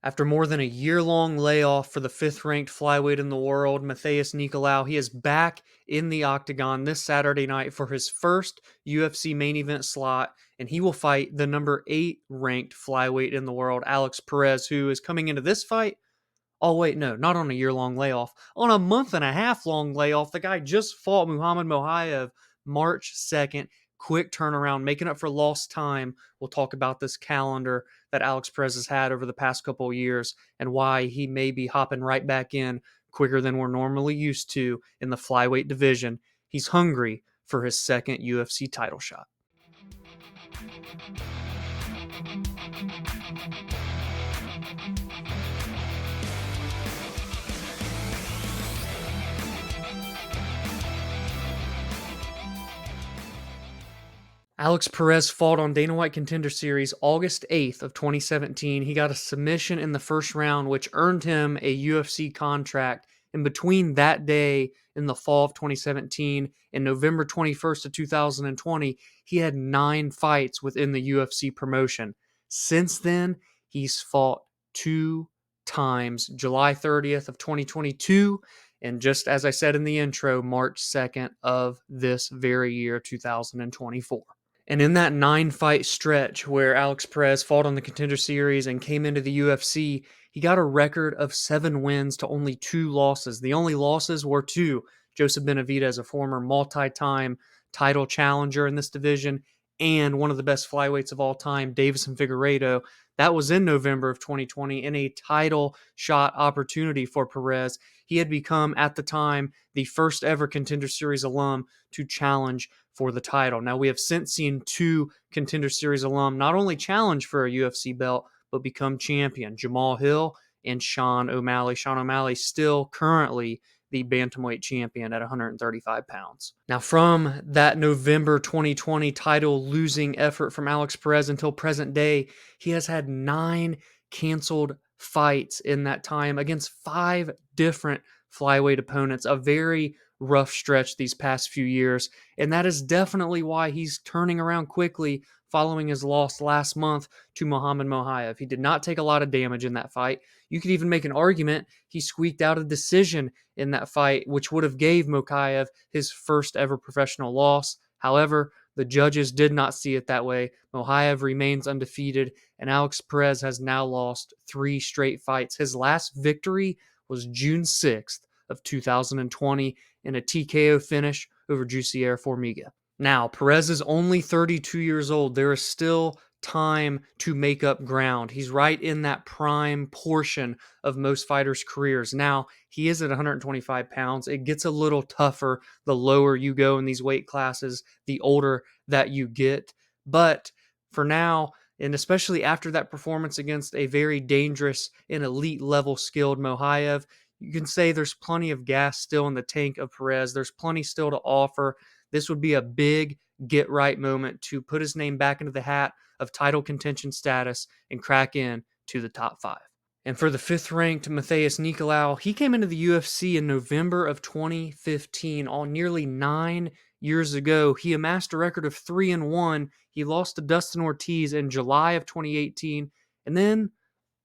After more than a year-long layoff for the fifth-ranked flyweight in the world, Matheus Nicolau, he is back in the octagon this Saturday night for his first UFC main event slot, and he will fight the number 8 ranked flyweight in the world, Alex Perez, who is coming into this fight. Oh, wait, no, not on a year-long layoff. On a month-and-a-half-long layoff. The guy just fought Muhammad Mokaev March 2nd. Quick turnaround, making up for lost time. We'll talk about this calendar that Alex Perez has had over the past couple of years and why he may be hopping right back in quicker than we're normally used to in the flyweight division. He's hungry for his second UFC title shot. Alex Perez fought on Dana White Contender Series August 8th of 2017. He got a submission in the first round, which earned him a UFC contract. In between that day in the fall of 2017 and November 21st of 2020, he had 9 fights within the UFC promotion. Since then, he's fought 2 times, July 30th of 2022, and just as I said in the intro, March 2nd of this very year, 2024. And in that 9-fight stretch where Alex Perez fought on the Contender Series and came into the UFC, he got a record of 7 wins to only 2 losses. The only losses were to Joseph Benavidez, a former multi-time title challenger in this division, and one of the best flyweights of all time, Davison Figueiredo. That was in November of 2020 in a title shot opportunity for Perez. He had become, at the time, the first ever Contender Series alum to challenge for the title. Now, we have since seen 2 Contender Series alum not only challenge for a UFC belt, but become champion. Jamal Hill and Sean O'Malley. Sean O'Malley still currently the bantamweight champion at 135 pounds. Now, from that November 2020 title losing effort from Alex Perez until present day, he has had 9 canceled fights in that time against 5 different flyweight opponents. A very rough stretch these past few years, and that is definitely why he's turning around quickly following his loss last month to Muhammad Mokaev. He did not take a lot of damage in that fight. You could even make an argument he squeaked out a decision in that fight, which would have gave Mokaev his first ever professional loss. However, the judges did not see it that way. Mokaev remains undefeated, and Alex Perez has now lost 3 straight fights. His last victory was June 6th of 2020 in a TKO finish over Jussier Formiga. Now, Perez is only 32 years old. There is still time to make up ground. He's right in that prime portion of most fighters' careers. Now, he is at 125 pounds. It gets a little tougher the lower you go in these weight classes, the older that you get. But for now, and especially after that performance against a very dangerous and elite level skilled Mokaev, you can say there's plenty of gas still in the tank of Perez. There's plenty still to offer. This would be a big get-right moment to put his name back into the hat of title contention status and crack in to the top 5. And for the 5th-ranked Matheus Nicolau, he came into the UFC in November of 2015, all nearly 9 years ago. He amassed a record of 3-1. He lost to Dustin Ortiz in July of 2018, and then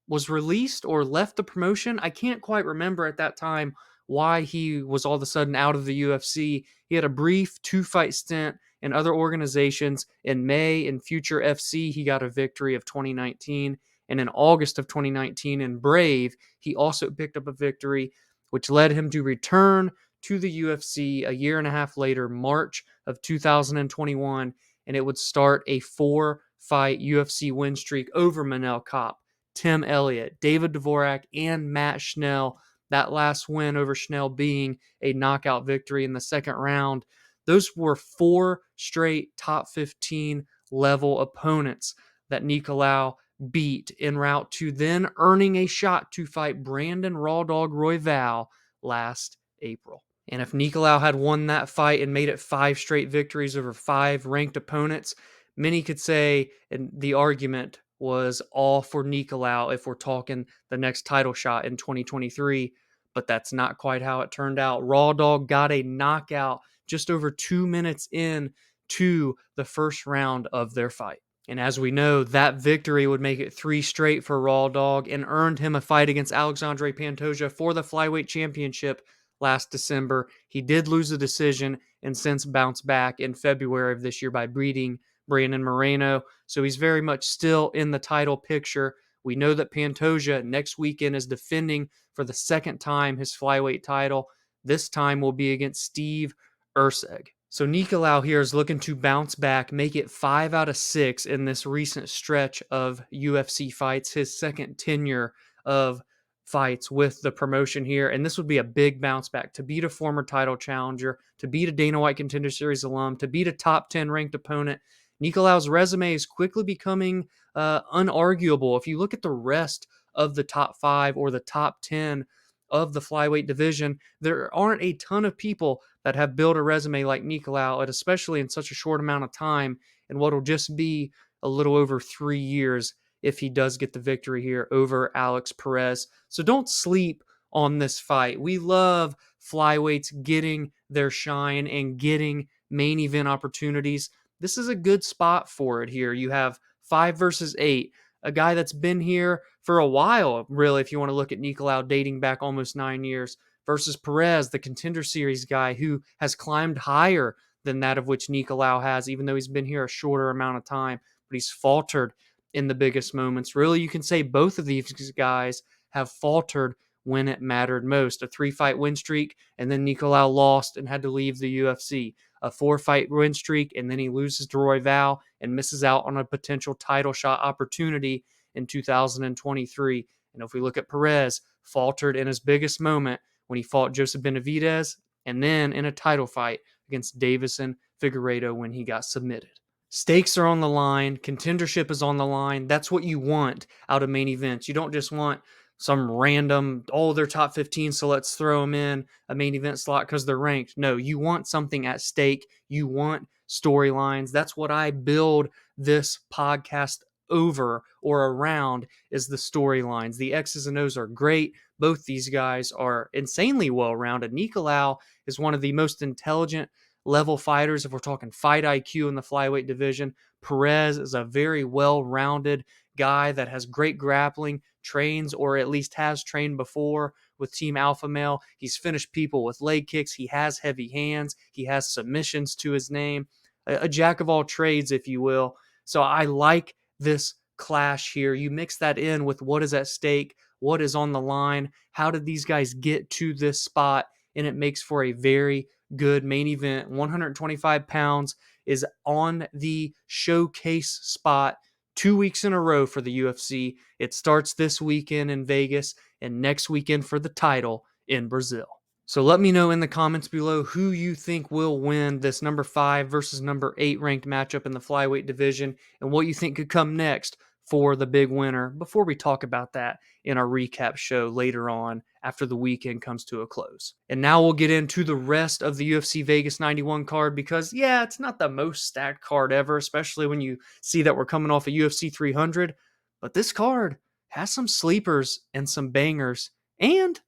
was released or left the promotion. I can't quite remember at that time why he was all of a sudden out of the UFC. He had a brief 2-fight stint in other organizations. In May, in Future FC, he got a victory of 2019. And in August of 2019 in Brave, he also picked up a victory, which led him to return to the UFC a year and a half later, March of 2021. And it would start a 4-fight UFC win streak over Manel Kape, Tim Elliott, David Dvorak, and Matt Schnell. That last win over Schnell being a knockout victory in the second round. Those were 4 straight top 15 level opponents that Nicolau beat en route to then earning a shot to fight Brandon Raw Dog Royval last April. And if Nicolau had won that fight and made it 5 straight victories over 5 ranked opponents, many could say, and the argument was all for Nicolau if we're talking the next title shot in 2023, but that's not quite how it turned out. Raw Dog got a knockout just over 2 minutes in to the first round of their fight. And as we know, that victory would make it 3 straight for Raw Dog and earned him a fight against Alexandre Pantoja for the flyweight championship last December. He did lose the decision and since bounced back in February of this year by beating Brandon Moreno. So he's very much still in the title picture. We know that Pantoja next weekend is defending for the second time his flyweight title. This time will be against Steve Erceg. So Nicolau here is looking to bounce back, make it 5 out of 6 in this recent stretch of UFC fights, his second tenure of fights with the promotion here. And this would be a big bounce back to beat a former title challenger, to beat a Dana White Contender Series alum, to beat a top 10 ranked opponent. Nicolau's resume is quickly becoming unarguable. If you look at the rest of the top 5 or the top 10 of the flyweight division, there aren't a ton of people that have built a resume like Nicolau, and especially in such a short amount of time, in what will just be a little over 3 years if he does get the victory here over Alex Perez. So don't sleep on this fight. We love flyweights getting their shine and getting main event opportunities. This is a good spot for it here. You have 5 versus 8, a guy that's been here for a while, really, if you want to look at Nicolau dating back almost 9 years, versus Perez, the Contender Series guy who has climbed higher than that of which Nicolau has, even though he's been here a shorter amount of time, but he's faltered in the biggest moments. Really, you can say both of these guys have faltered when it mattered most. A 3-fight win streak, and then Nicolau lost and had to leave the UFC. A 4-fight win streak, and then he loses to Royval and misses out on a potential title shot opportunity in 2023. And if we look at Perez, faltered in his biggest moment when he fought Joseph Benavidez, and then in a title fight against Davison Figueiredo when he got submitted. Stakes are on the line. Contendership is on the line. That's what you want out of main events. You don't just want some random, oh, they're top 15, so let's throw them in a main event slot because they're ranked. No, you want something at stake. You want storylines. That's what I build this podcast over or around, is the storylines. The X's and O's are great. Both these guys are insanely well-rounded. Nicolau is one of the most intelligent level fighters if we're talking fight IQ in the flyweight division. Perez is a very well-rounded guy that has great grappling, trains or at least has trained before with Team Alpha Male. He's finished people with leg kicks. He has heavy hands. He has submissions to his name. A jack of all trades, if you will. So I like this clash here. You mix that in with what is at stake, what is on the line, how did these guys get to this spot, and it makes for a very good main event. 125 pounds is on the showcase spot 2 weeks in a row for the UFC. It starts this weekend in Vegas and next weekend for the title in Brazil. So let me know in the comments below who you think will win this number 5 versus number 8 ranked matchup in the flyweight division, and what you think could come next for the big winner before we talk about that in our recap show later on after the weekend comes to a close. And now we'll get into the rest of the UFC Vegas 91 card because, yeah, it's not the most stacked card ever, especially when you see that we're coming off a UFC 300, but this card has some sleepers and some bangers and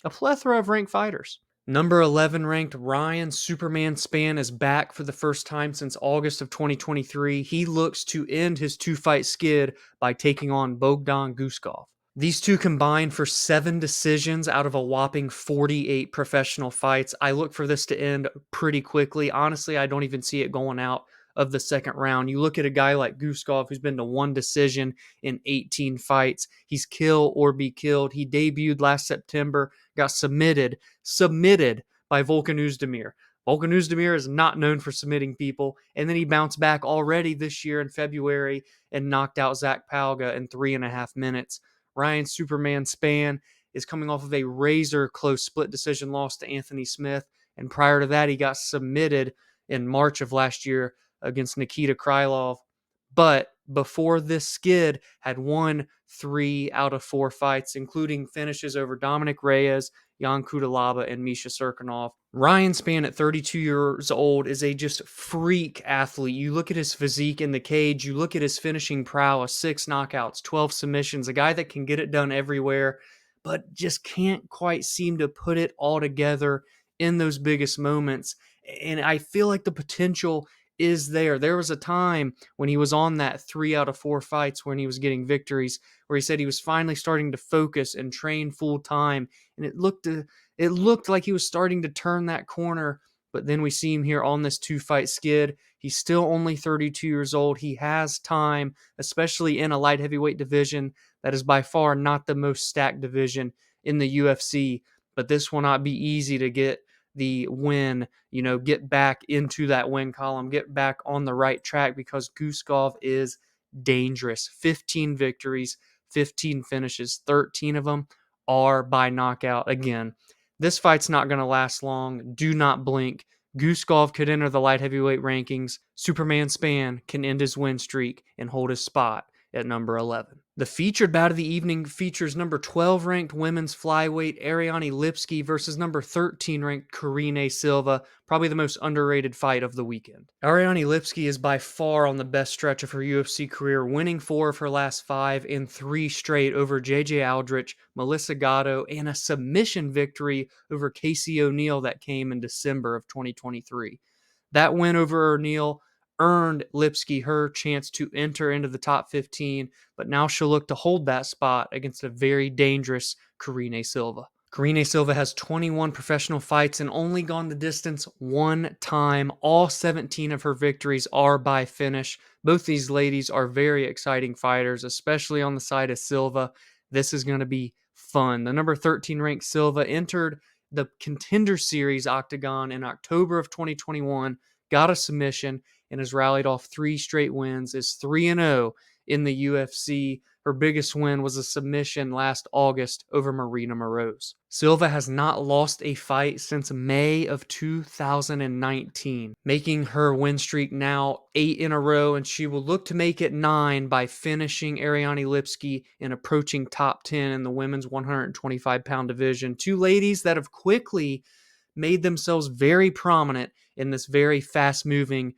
a plethora of ranked fighters. Number 11 ranked Ryan Superman Spann is back for the first time since August of 2023. He looks to end his 2-fight skid by taking on Bogdan Guskov. These two combined for 7 decisions out of a whopping 48 professional fights. I look for this to end pretty quickly. Honestly, I don't even see it going out of the second round. You look at a guy like Guskov, who's been to 1 decision in 18 fights. He's kill or be killed. He debuted last September, got submitted by Volkan Oezdemir. Volkan Oezdemir is not known for submitting people, and then he bounced back already this year in February and knocked out Zach Palga in 3.5 minutes. Ryan Superman Spann is coming off of a razor-close split decision loss to Anthony Smith, and prior to that, he got submitted in March of last year against Nikita Krylov. But before this skid, had won 3 out of 4 fights, including finishes over Dominic Reyes, Jan Kudalaba, and Misha Serkinov. Ryan Spann at 32 years old is a just freak athlete. You look at his physique in the cage, you look at his finishing prowess, 6 knockouts, 12 submissions, a guy that can get it done everywhere, but just can't quite seem to put it all together in those biggest moments. And I feel like the potential is there. There was a time when he was on that 3 out of 4 fights when he was getting victories, where he said he was finally starting to focus and train full time, and it looked like he was starting to turn that corner. But then we see him here on this 2-fight skid. He's still only 32 years old. He has time, especially in a light heavyweight division that is by far not the most stacked division in the UFC. But this will not be easy to get the win, get back into that win column, get back on the right track, because Guskov is dangerous. 15 victories, 15 finishes, 13 of them are by knockout. Again, this fight's not going to last long. Do not blink. Guskov could enter the light heavyweight rankings. Superman Spann can end his win streak and hold his spot at number 11. The featured bout of the evening features number 12 ranked women's flyweight Ariane Lipski versus number 13 ranked Karine Silva, probably the most underrated fight of the weekend. Ariane Lipski is by far on the best stretch of her UFC career, winning 4 of her last 5 and 3 straight over JJ Aldrich, Melissa Gatto, and a submission victory over Casey O'Neill that came in December of 2023. That win over O'Neill earned Lipski her chance to enter into the top 15, but now she'll look to hold that spot against a very dangerous Karine Silva. Karine Silva has 21 professional fights and only gone the distance one time. All 17 of her victories are by finish. Both these ladies are very exciting fighters, especially on the side of Silva. This is going to be fun. The number 13 ranked Silva entered the Contender Series octagon in October of 2021, got a submission, and has rallied off 3 straight wins, is 3-0 in the UFC. Her biggest win was a submission last August over Marina Moroz. Silva has not lost a fight since May of 2019, making her win streak now 8 in a row, and she will look to make it 9 by finishing Ariane Lipski and approaching top 10 in the women's 125-pound division. 2 ladies that have quickly made themselves very prominent in this very fast-moving,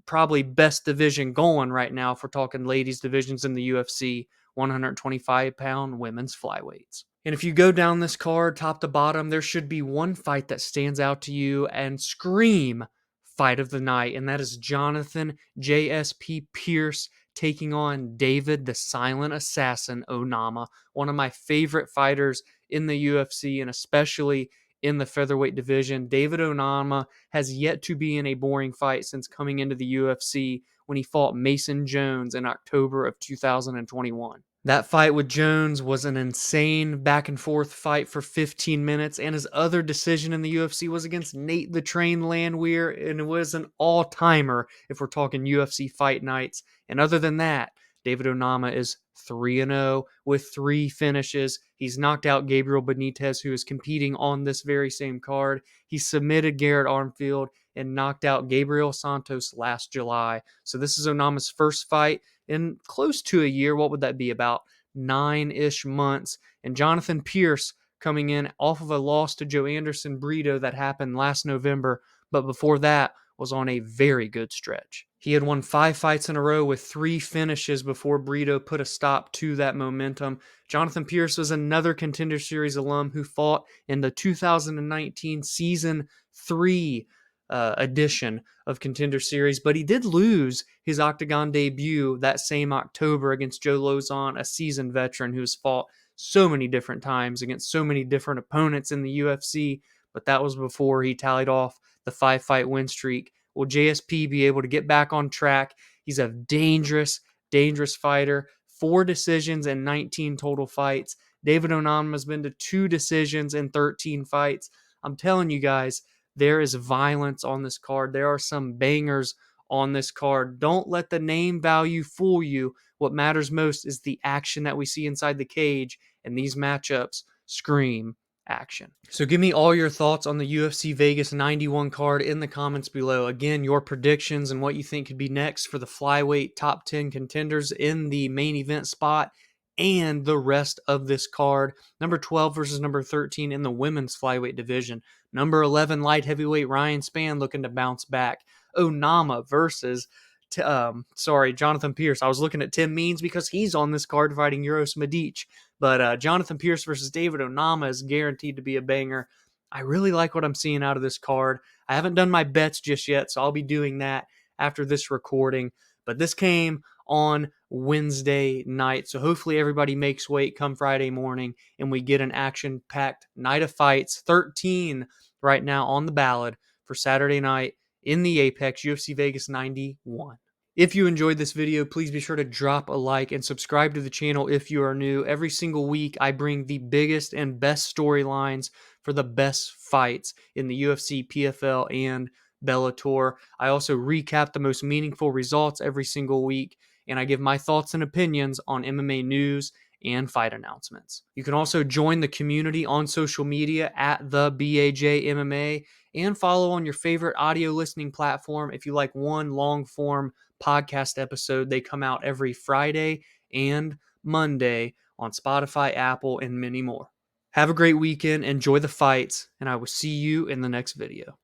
probably best division going right now if we're talking ladies divisions in the UFC, 125-pound women's flyweights. And if you go down this card top to bottom, there should be one fight that stands out to you and scream fight of the night, and that is Jonathan JSP Pearce taking on David the Silent Assassin Onama, one of my favorite fighters in the UFC, and especially in the featherweight division. David Onama has yet to be in a boring fight since coming into the UFC when he fought Mason Jones in October of 2021. That fight with Jones was an insane back and forth fight for 15 minutes, and his other decision in the UFC was against Nate the Train Landwehr, and it was an all-timer if we're talking UFC fight nights. And other than that, David Onama is 3-0 with 3 finishes. He's knocked out Gabriel Benitez, who is competing on this very same card. He submitted Garrett Armfield and knocked out Gabriel Santos last July. So this is Onama's first fight in close to a year. What would that be? About 9-ish months. And Jonathan Pearce coming in off of a loss to Joe Anderson Brito that happened last November, but before that was on a very good stretch. He had won 5 fights in a row with 3 finishes before Brito put a stop to that momentum. Jonathan Pearce was another Contender Series alum who fought in the 2019 Season 3 edition of Contender Series, but he did lose his Octagon debut that same October against Joe Lozon, a seasoned veteran who's fought so many different times against so many different opponents in the UFC, but that was before he tallied off the 5-fight win streak. Will JSP be able to get back on track? He's a dangerous, dangerous fighter. 4 decisions and 19 total fights. David Onama has been to 2 decisions and 13 fights. I'm telling you guys, there is violence on this card. There are some bangers on this card. Don't let the name value fool you. What matters most is the action that we see inside the cage, and these matchups scream action. So give me all your thoughts on the UFC Vegas 91 card in the comments below. Again, your predictions and what you think could be next for the flyweight top 10 contenders in the main event spot and the rest of this card. Number 12 versus number 13 in the women's flyweight division. Number 11 light heavyweight Ryan Spann looking to bounce back. Onama versus Jonathan Pearce. I was looking at Tim Means because he's on this card fighting Uros Medic. But Jonathan Pearce versus David Onama is guaranteed to be a banger. I really like what I'm seeing out of this card. I haven't done my bets just yet, so I'll be doing that after this recording, but this came on Wednesday night. So hopefully everybody makes weight come Friday morning and we get an action-packed night of fights. 13 right now on the ballot for Saturday night in the Apex, UFC Vegas 91. If you enjoyed this video, please be sure to drop a like and subscribe to the channel if you are new. Every single week, I bring the biggest and best storylines for the best fights in the UFC, PFL, and Bellator. I also recap the most meaningful results every single week, and I give my thoughts and opinions on MMA news and fight announcements. You can also join the community on social media at the BAJ MMA and follow on your favorite audio listening platform if you like one long form podcast episode. They come out every Friday and Monday on Spotify, Apple, and many more. Have a great weekend. Enjoy the fights, and I will see you in the next video.